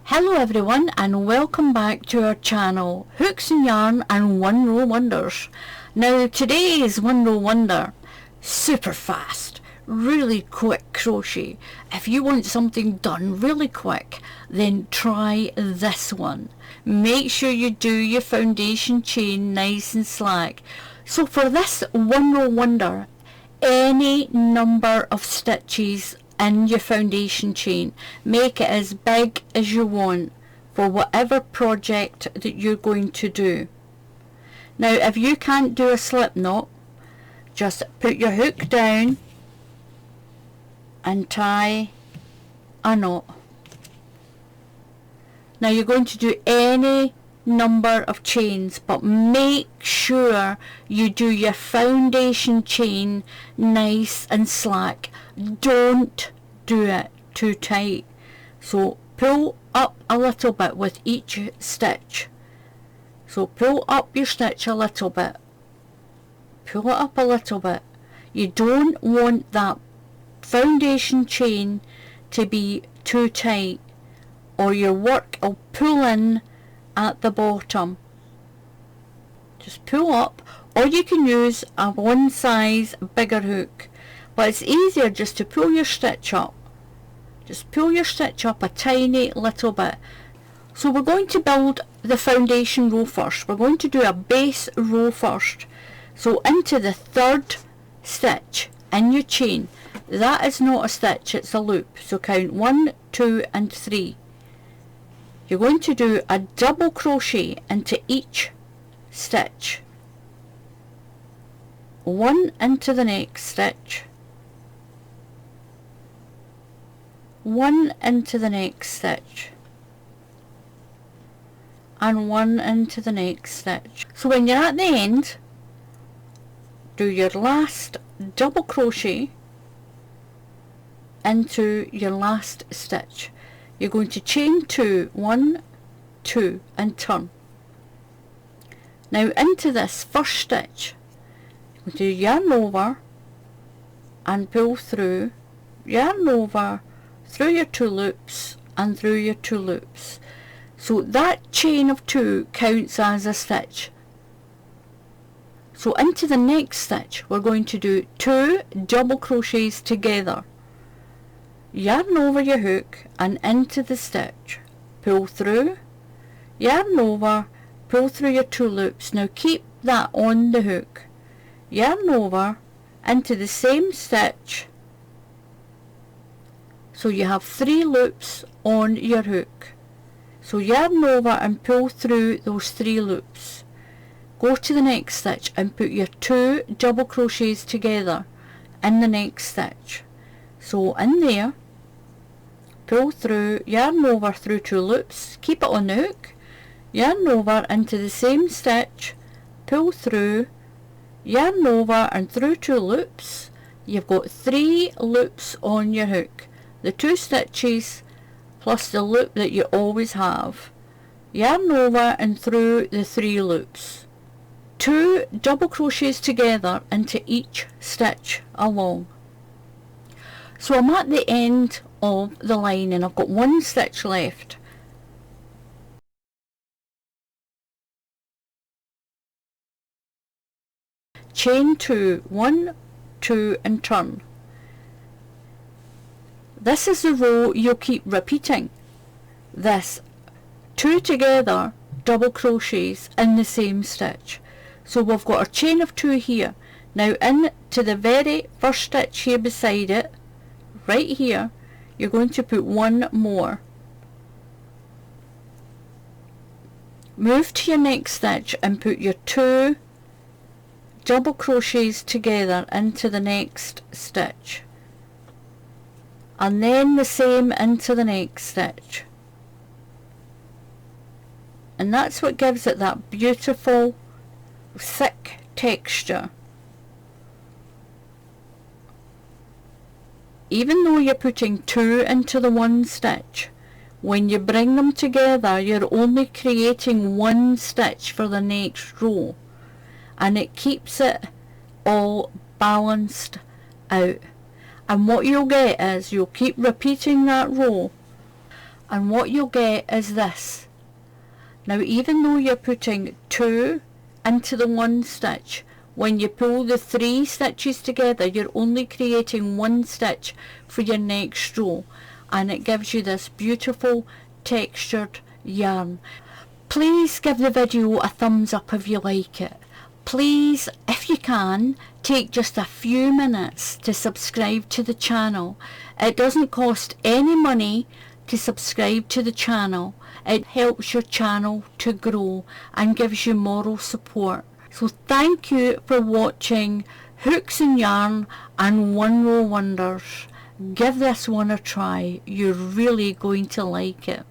Hello everyone, and welcome back to our channel, Hooks and Yarn and One Row Wonders. Now today's One Row Wonder, super fast, really quick crochet. If you want something done really quick, then try this one. Make sure you do your foundation chain nice and slack. So for this One Row Wonder, any number of stitches in your foundation chain, make it as big as you want for whatever project that you're going to do. Now if you can't do a slip knot, just put your hook down and tie a knot. Now you're going to do any number of chains, but make sure you do your foundation chain nice and slack. Don't do it too tight. So pull up a little bit with each stitch. So pull up your stitch a little bit, pull it up a little bit. You don't want that foundation chain to be too tight, or your work will pull in at the bottom. Just pull up, or you can use a one size bigger hook, but it's easier just to pull your stitch up. Just pull your stitch up a tiny little bit. So we're going to build the foundation row first. We're going to do a base row first. So into the third stitch in your chain, that is not a stitch, it's a loop. So count 1, 2 and 3. You're going to do a double crochet into each stitch. One into the next stitch, one into the next stitch, and one into the next stitch. So when you're at the end, do your last double crochet into your last stitch. You're going to chain 2, 1, 2 and turn. Now into this first stitch, you do yarn over and pull through, yarn over, through your 2 loops and through your 2 loops. So that chain of 2 counts as a stitch. So into the next stitch we're going to do 2 double crochets together. Yarn over your hook and into the stitch, pull through, yarn over, pull through your 2 loops. Now keep that on the hook, yarn over into the same stitch, so you have 3 loops on your hook. So yarn over and pull through those 3 loops. Go to the next stitch and put your 2 double crochets together in the next stitch. So in there, pull through, yarn over through 2 loops, keep it on the hook, yarn over into the same stitch, pull through, yarn over and through 2 loops. You've got 3 loops on your hook, the 2 stitches plus the loop that you always have. Yarn over and through the 3 loops. 2 double crochets together into each stitch along. So I'm at the end of the line and I've got 1 stitch left. Chain 2, 1, 2 and turn. This is the row you'll keep repeating. This 2 together double crochets in the same stitch. So we've got our chain of 2 here. Now into the very first stitch here beside it, right here, you're going to put 1 more. Move to your next stitch and put your 2 double crochets together into the next stitch, and then the same into the next stitch, and that's what gives it that beautiful thick texture. Even though you're putting 2 into the 1 stitch, when you bring them together you're only creating 1 stitch for the next row, and it keeps it all balanced out. And what you'll get is you'll keep repeating that row, and what you'll get is this. Now, even though you're putting 2 into the 1 stitch, when you pull the 3 stitches together, you're only creating 1 stitch for your next row, and it gives you this beautiful textured yarn. Please give the video a thumbs up if you like it. Please, if you can, take just a few minutes to subscribe to the channel. It doesn't cost any money to subscribe to the channel. It helps your channel to grow and gives you moral support. So thank you for watching Hooks and Yarn and One Row Wonders. Give this one a try. You're really going to like it.